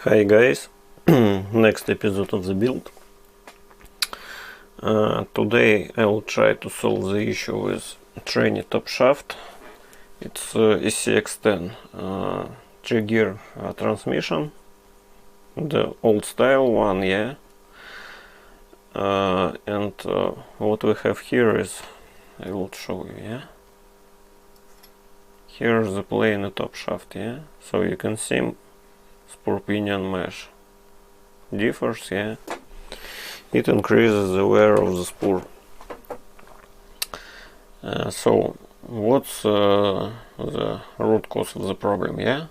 Hi guys, next episode of the build. Today I will try to solve the issue with trainee top shaft. It's scx10 3-gear transmission, the old style one, yeah. And what we have here is, I will show you, yeah. Here's the plain top shaft, yeah. So you can see spur pinion mesh differs, yeah. It increases the wear of the spur. So what's the root cause of the problem, yeah?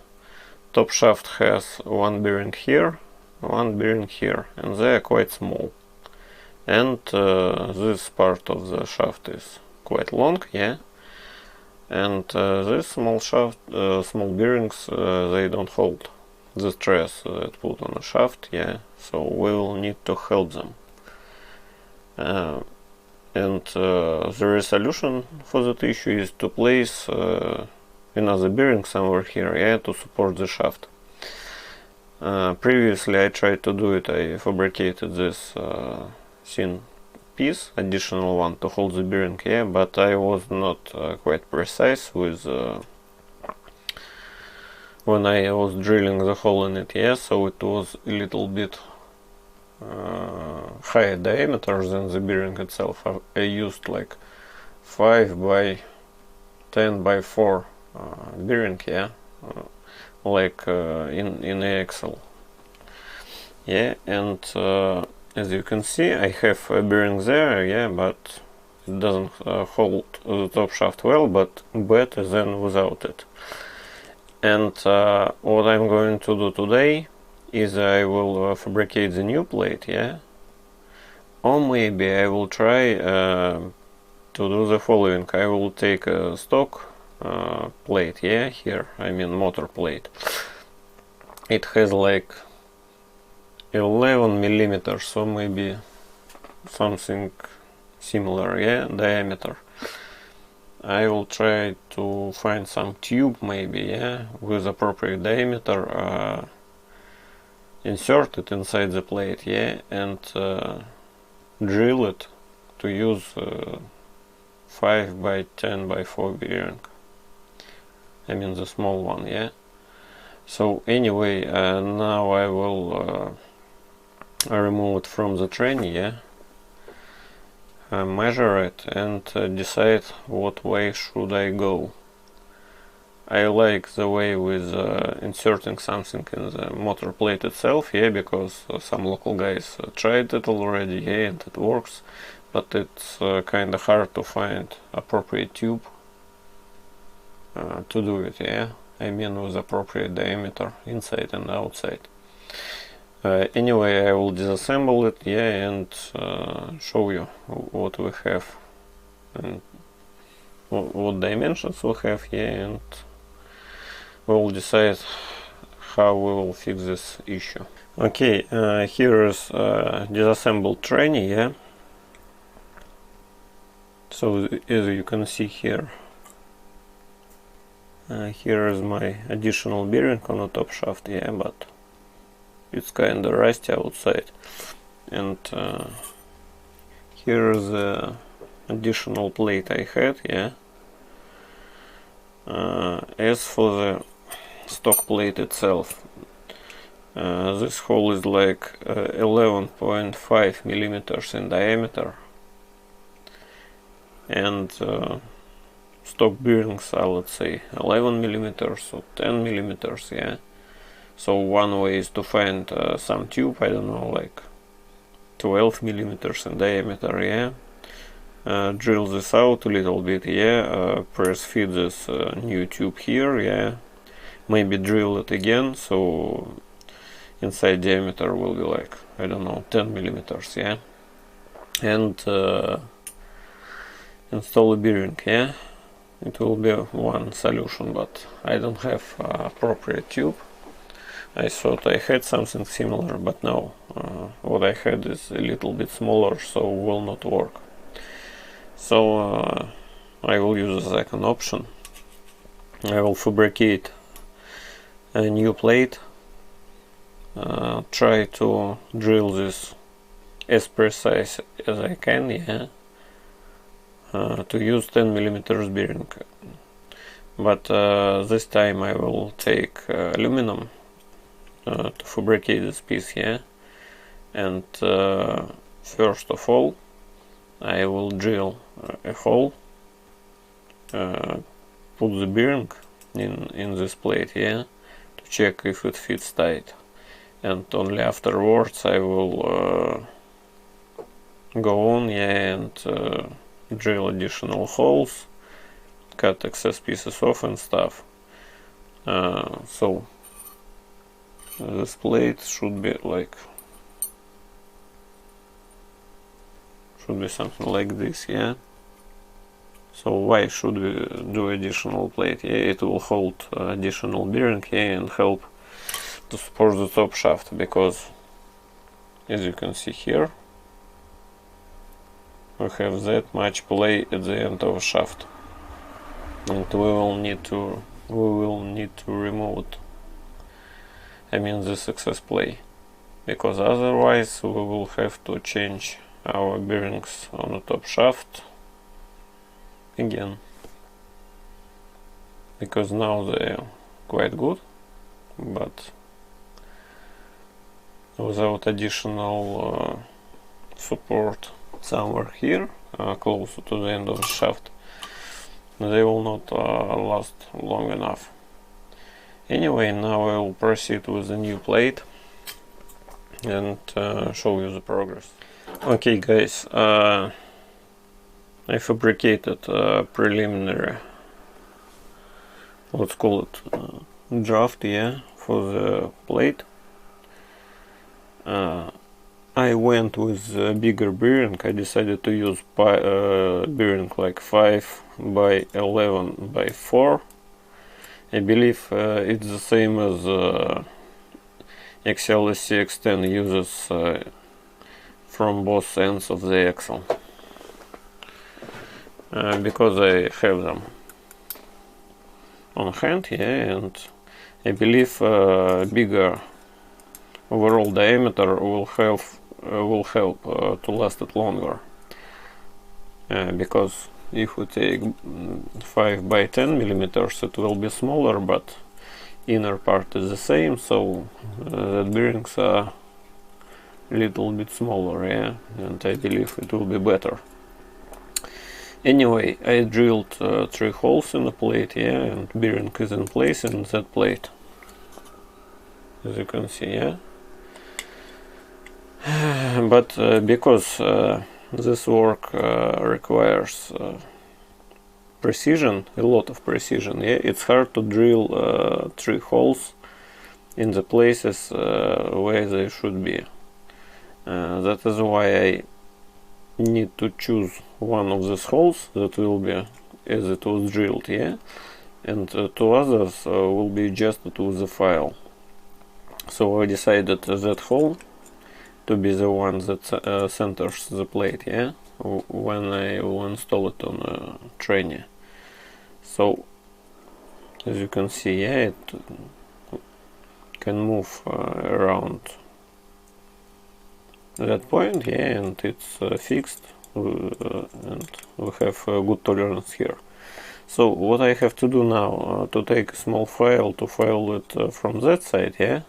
Top shaft has one bearing here, one bearing here, and they are quite small. And this part of the shaft is quite long, yeah. And this small shaft, small bearings, they don't hold the stress that put on a shaft, yeah. So we will need to help them. And the solution for that issue is to place another bearing somewhere here, yeah, to support the shaft. Previously I tried to do it. I fabricated this thin piece, additional one, to hold the bearing, yeah, but I was not quite precise with when I was drilling the hole in it, yeah, so it was a little bit higher diameter than the bearing itself. I used like 5 by 10 by 4 bearing, yeah, like in Excel, yeah. And as you can see, I have a bearing there, yeah, but it doesn't hold the top shaft well, but better than without it. And what I'm going to do today is I will fabricate the new plate, yeah, or maybe I will try to do the following. I will take a stock plate, yeah, here, I mean motor plate. It has like 11 millimeters, so maybe something similar, yeah, diameter. I will try to find some tube, maybe, yeah, with appropriate diameter, insert it inside the plate, yeah, and drill it to use 5 by 10 by 4 bearing. I mean the small one, yeah. So anyway, now I will remove it from the trainee, yeah. Measure it and decide what way should I go. I like the way with inserting something in the motor plate itself, yeah, because some local guys tried it already, yeah, and it works, but it's kinda hard to find appropriate tube to do it, yeah. I mean with appropriate diameter inside and outside. Anyway, I will disassemble it, yeah, and show you what we have and what dimensions we have, yeah, and we will decide how we will fix this issue. Okay, here is disassembled trainee, yeah. So as you can see here, here is my additional bearing on the top shaft, yeah, but it's kinda rusty outside. And here is the additional plate I had, yeah. As for the stock plate itself, this hole is like 11.5 millimeters in diameter, and stock bearings are, let's say, 11 millimeters or 10 millimeters, yeah. So one way is to find some tube, I don't know, like 12 millimeters in diameter, yeah. Drill this out a little bit, yeah. Press feed this new tube here, yeah. Maybe drill it again, so inside diameter will be like, I don't know, 10 millimeters, yeah. And install a bearing, yeah. It will be one solution, but I don't have appropriate tube. I thought I had something similar, but no, what I had is a little bit smaller, so will not work. So I will use the second option. I will fabricate a new plate try to drill this as precise as I can, yeah, to use 10 millimeters bearing. But this time I will take aluminum to fabricate this piece, yeah. And first of all, I will drill a hole, put the bearing in this plate, yeah, to check if it fits tight. And only afterwards I will go on, yeah, and drill additional holes, cut excess pieces off and stuff. So this plate should be something like this, yeah. So why should we do additional plate? Yeah, it will hold additional bearing, yeah, and help to support the top shaft, because as you can see here, we have that much play at the end of the shaft, and we will need to remove it. I mean this excess play, because otherwise we will have to change our bearings on the top shaft again, because now they are quite good, but without additional support somewhere here, closer to the end of the shaft, they will not last long enough. Anyway, now I will proceed with the new plate and show you the progress. Okay guys, I fabricated preliminary, let's call it draft, yeah, for the plate. I went with a bigger bearing. I decided to use bearing like 5 by 11 by 4. I believe it's the same as scx10 uses from both ends of the axle, because I have them on hand, yeah, and I believe bigger overall diameter will help to last it longer, because if we take 5 by 10 millimeters, it will be smaller, but inner part is the same, so the bearings are a little bit smaller, yeah, and I believe it will be better. Anyway, I drilled 3 holes in the plate, yeah, and bearing is in place in that plate, as you can see, yeah. But because this work requires precision, a lot of precision, yeah, it's hard to drill 3 holes in the places where they should be. That is why I need to choose one of these holes that will be as it was drilled, yeah, and 2 others will be adjusted with the file. So I decided that hole to be the one that centers the plate, yeah, when I will install it on a trainee. So as you can see, yeah, it can move around that point, yeah, and it's fixed, and we have good tolerance here. So what I have to do now, to take a small file to file it from that side, yeah.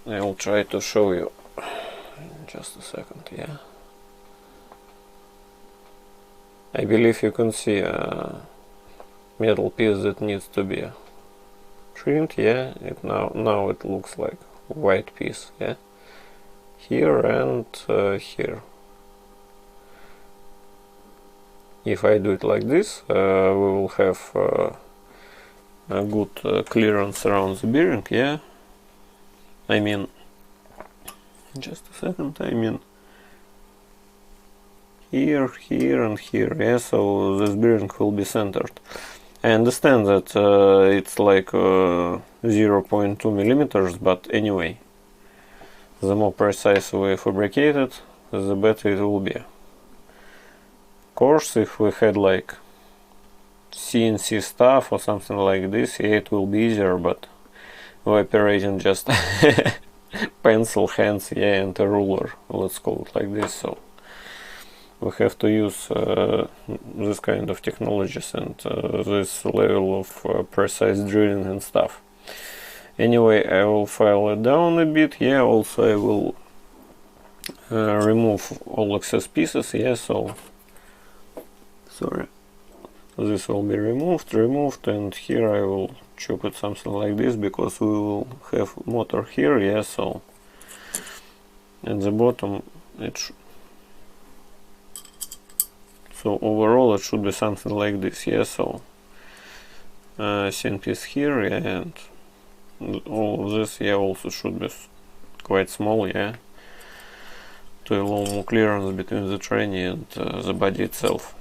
I will try to show you in just a second, yeah. I believe you can see a metal piece that needs to be trimmed, yeah. Now it looks like a white piece, yeah, here and here. If I do it like this, we will have a good clearance around the bearing, yeah. I mean, just a second, I mean here, here and here, yeah, so this bearing will be centered. I understand that it's like 0.2 millimeters, but anyway, the more precise we fabricate it, the better it will be. Of course, if we had like CNC stuff or something like this, yeah, it will be easier, but operating just pencil, hands, yeah, and a ruler, let's call it like this. So we have to use this kind of technologies and this level of precise drilling and stuff. Anyway, I will file it down a bit. Yeah, also I will remove all excess pieces. Yeah, so sorry, this will be removed, and here I will chop it something like this, because we will have motor here. Yeah, so at the bottom so overall it should be something like this. Yeah, so thin piece here, yeah, and all of this, yeah, also should be quite small, yeah, to allow more clearance between the tranny and the body itself.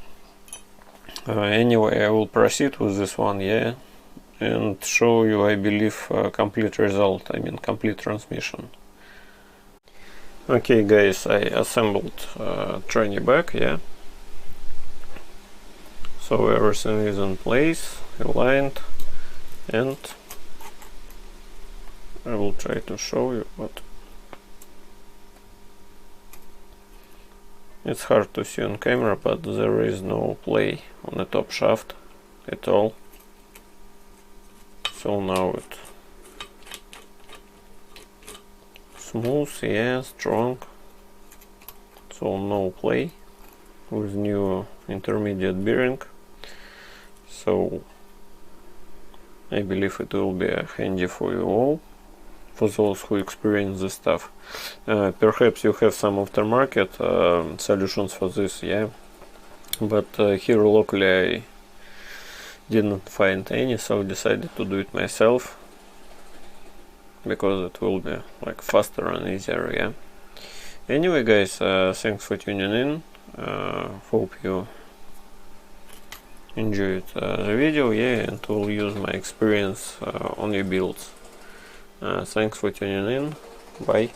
Anyway, I will proceed with this one, yeah, and show you, I believe, complete result, I mean complete transmission. Okay guys, I assembled tranny back, yeah, so everything is in place, aligned, and I will try to show you, but it's hard to see on camera, but there is no play on the top shaft at all. So now it smooth, yeah, strong. So no play with new intermediate bearing. So I believe it will be handy for you all, for those who experience this stuff. Perhaps you have some aftermarket solutions for this, yeah, but here locally I didn't find any, so decided to do it myself, because it will be like faster and easier, yeah. Anyway guys, thanks for tuning in, hope you enjoyed the video, yeah, and will use my experience on your builds. Thanks for tuning in, bye.